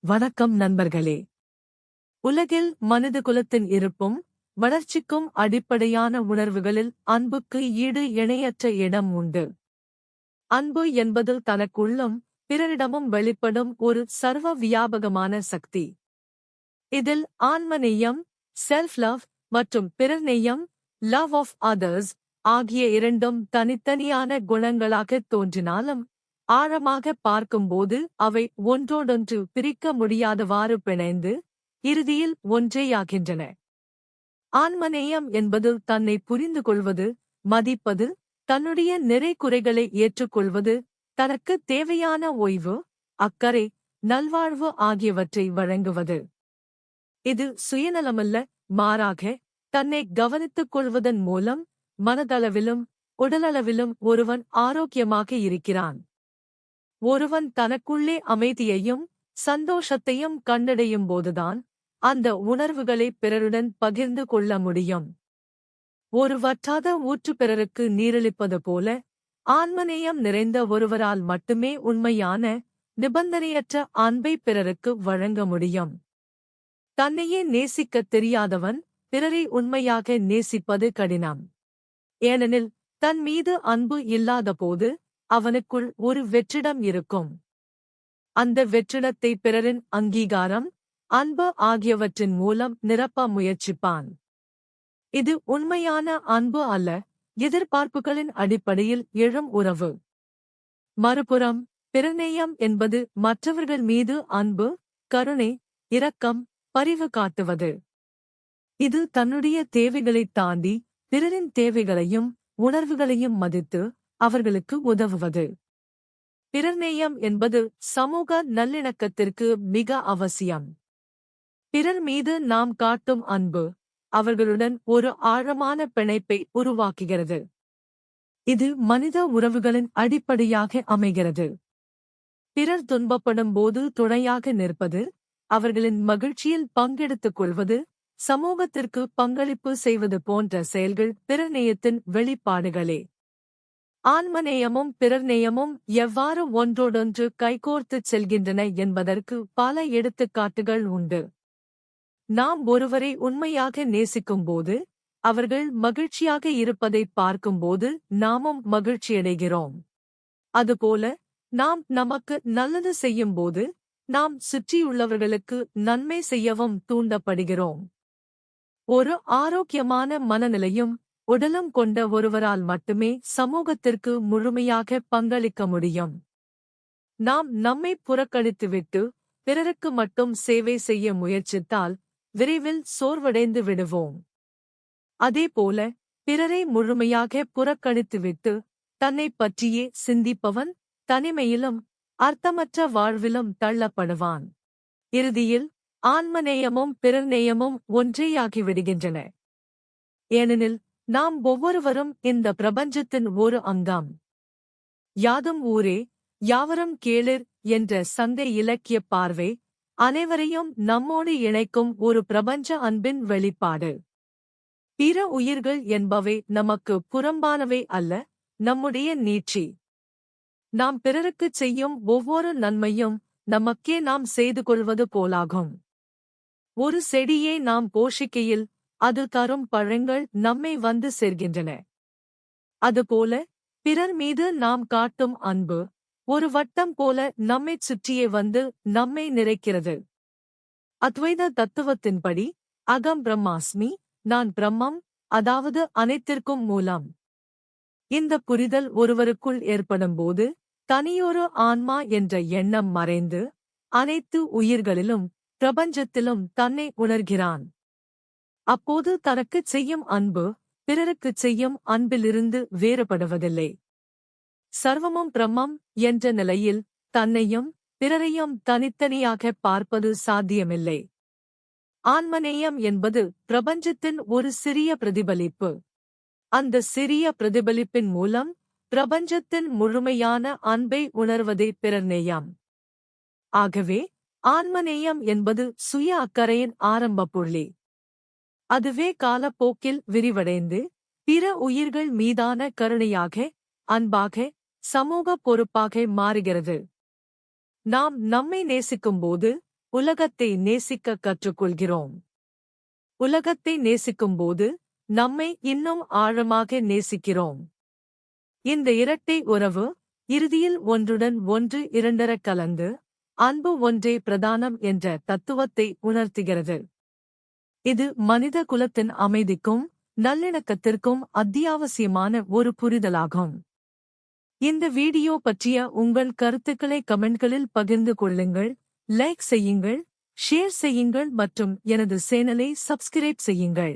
வணக்கம் நண்பர்களே. உலகில் மனிதகுலத்தின் இருப்பும் வளர்ச்சிக்கும் அடிப்படையான உணர்வுகளில் அன்புக்கு ஈடு இணையற்ற இடம் உண்டு. அன்பு என்பது தனக்குள்ளும் பிறரிடமும் வெளிப்படும் ஒரு சர்வ வியாபகமான சக்தி. இதில் ஆன்மநேயம், செல்ஃப் லவ் மற்றும் பிறர்நேயம், லவ் ஆஃப் அதர்ஸ் ஆகிய இரண்டும் தனித்தனியான குணங்களாகத் தோன்றினாலும் ஆழமாக பார்க்கும்போது அவை ஒன்றோடொன்று பிரிக்க முடியாதவாறு பிணைந்து இறுதியில் ஒன்றேயாகின்றன. ஆன்மநேயம் என்பது தன்னை புரிந்து கொள்வது, மதிப்பது, தன்னுடைய நிறை குறைகளை ஏற்றுக்கொள்வது, தனக்கு தேவையான ஓய்வு, அக்கறை, நல்வாழ்வு ஆகியவற்றை வழங்குவது. இது சுயநலமல்ல, மாறாக தன்னை கவனித்துக் கொள்வதன் மூலம் மனதளவிலும் உடலளவிலும் ஒருவன் ஆரோக்கியமாக இருக்கிறான். ஒருவன் தனக்குள்ளே அமைதியையும் சந்தோஷத்தையும் கண்டடையும் போதுதான் அந்த உணர்வுகளை பிறருடன் பகிர்ந்து கொள்ள முடியும். ஒரு வற்றாத ஊற்று பிறருக்கு நீரளிப்பது போல ஆன்மநேயம் நிறைந்த ஒருவரால் மட்டுமே உண்மையான நிபந்தனையற்ற அன்பை பிறருக்கு வழங்க முடியும். தன்னையே நேசிக்கத் தெரியாதவன் பிறரை உண்மையாக நேசிப்பது கடினம். ஏனெனில் தன் மீது அன்பு இல்லாதபோது அவனுக்குள் ஒரு வெற்றிடம் இருக்கும். அந்த வெற்றிடத்தை பிறரின் அங்கீகாரம், அன்பு ஆகியவற்றின் மூலம் நிரப்ப முயற்சிப்பான். இது உண்மையான அன்பு அல்ல, எதிர்பார்ப்புகளின் அடிப்படையில் எழும் உறவு. மறுபுறம் பிறநேயம் என்பது மற்றவர்கள் மீது அன்பு, கருணை, இரக்கம், பரிவு காட்டுவது. இது தன்னுடைய தேவைகளைத் தாண்டி பிறரின் தேவைகளையும் உணர்வுகளையும் மதித்து அவர்களுக்கு உதவுவது. பிறர்நேயம் என்பது சமூக நல்லிணக்கத்திற்கு மிக அவசியம். பிறர் மீது நாம் காட்டும் அன்பு அவர்களுடன் ஒரு ஆழமான பிணைப்பை உருவாக்குகிறது. இது மனித உறவுகளின் அடிப்படையாக அமைகிறது. பிறர் துன்பப்படும் போது துணையாக நிற்பது, அவர்களின் மகிழ்ச்சியில் பங்கெடுத்துக் கொள்வது, சமூகத்திற்கு பங்களிப்பு செய்வது போன்ற செயல்கள் பிறர்நேயத்தின் வெளிப்பாடுகளே. ஆன்மநேயமும் பிறர்நேயமும் எவ்வாறு ஒன்றோடொன்று கைகோர்த்துச் செல்கின்றன என்பதற்கு பல எடுத்துக்காட்டுகள் உண்டு. நாம் ஒருவரை உண்மையாக நேசிக்கும்போது அவர்கள் மகிழ்ச்சியாக இருப்பதைப் பார்க்கும்போது நாமும் மகிழ்ச்சியடைகிறோம். அதுபோல நாம் நமக்கு நல்லது செய்யும்போது நாம் சுற்றியுள்ளவர்களுக்கு நன்மை செய்யவும் தூண்டப்படுகிறோம். ஒரு ஆரோக்கியமான மனநிலையும் உடலும் கொண்ட ஒருவரால் மட்டுமே சமூகத்திற்கு முழுமையாக பங்களிக்க முடியும். நாம் நம்மை புறக்கணித்துவிட்டு பிறருக்கு மட்டும் சேவை செய்ய முயற்சித்தால் விரைவில் சோர்வடைந்து விடுவோம். அதேபோல பிறரை முழுமையாக புறக்கணித்துவிட்டு தன்னைப் பற்றியே சிந்திப்பவன் தனிமையிலும் அர்த்தமற்ற வாழ்விலும் தள்ளப்படுவான். இறுதியில் ஆன்மநேயமும் பிறர்நேயமும் ஒன்றேயாகிவிடுகின்றன. ஏனெனில் நாம் ஒவ்வொருவரும் இந்த பிரபஞ்சத்தின் ஒரு அங்கம். யாதும் ஊரே யாவரும் கேளிர் என்ற சங்க இலக்கிய பார்வை அனைவரையும் நம்மோடு இணைக்கும் ஒரு பிரபஞ்ச அன்பின் வெளிப்பாடு. பிற உயிர்கள் என்பவை நமக்கு புறம்பானவை அல்ல, நம்முடைய நீட்சி. நாம் பிறருக்குச் செய்யும் ஒவ்வொரு நன்மையும் நமக்கே நாம் செய்து கொள்வது போலாகும். ஒரு செடியை நாம் போஷிக்கையில் அது தரும் பழங்கள் நம்மை வந்து சேர்கின்றன. அதுபோல பிறர் மீது நாம் காட்டும் அன்பு ஒரு வட்டம் போல நம்மைச் சுற்றியே வந்து நம்மை நிறைக்கிறது. அத்வைத தத்துவத்தின்படி அகம் பிரம்மாஸ்மி, நான் பிரம்மம், அதாவது அனைத்திற்கும் மூலம். இந்த புரிதல் ஒருவருக்குள் ஏற்படும்போது தனியொரு ஆன்மா என்ற எண்ணம் மறைந்து அனைத்து உயிர்களிலும் பிரபஞ்சத்திலும் தன்னை உணர்கிறான். அப்போது தனக்குச் செய்யும் அன்பு பிறருக்குச் செய்யும் அன்பிலிருந்து வேறுபடுவதில்லை. சர்வமும் பிரம்மம் என்ற நிலையில் தன்னையும் பிறரையும் தனித்தனியாக பார்ப்பது சாத்தியமில்லை. ஆன்மநேயம் என்பது பிரபஞ்சத்தின் ஒரு சிறிய பிரதிபலிப்பு. அந்த சிறிய பிரதிபலிப்பின் மூலம் பிரபஞ்சத்தின் முழுமையான அன்பை உணர்வதே பிறர்நேயம். ஆகவே ஆன்மநேயம் என்பது சுய அக்கறையின் ஆரம்ப புள்ளி. அதுவே காலப்போக்கில் விரிவடைந்து பிற உயிர்கள் மீதான கருணையாக, அன்பாக, சமூக பொறுப்பாக மாறுகிறது. நாம் நம்மை நேசிக்கும்போது உலகத்தை நேசிக்க கற்றுக்கொள்கிறோம். உலகத்தை நேசிக்கும்போது நம்மை இன்னும் ஆழமாக நேசிக்கிறோம். இந்த இரட்டை உறவு இறுதியில் ஒன்றுடன் ஒன்று இரண்டரக் கலந்து அன்பு ஒன்றே பிரதானம் என்ற தத்துவத்தை உணர்த்துகிறது. இது மனித குலத்தின் அமைதிக்கும் நல்லிணக்கத்திற்கும் அத்தியாவசியமான ஒரு புரிதலாகும். இந்த வீடியோ பற்றிய உங்கள் கருத்துக்களை கமெண்ட்களில் பகிர்ந்து கொள்ளுங்கள், லைக் செய்யுங்கள், ஷேர் செய்யுங்கள் மற்றும் எனது சேனலை சப்ஸ்கிரைப் செய்யுங்கள்.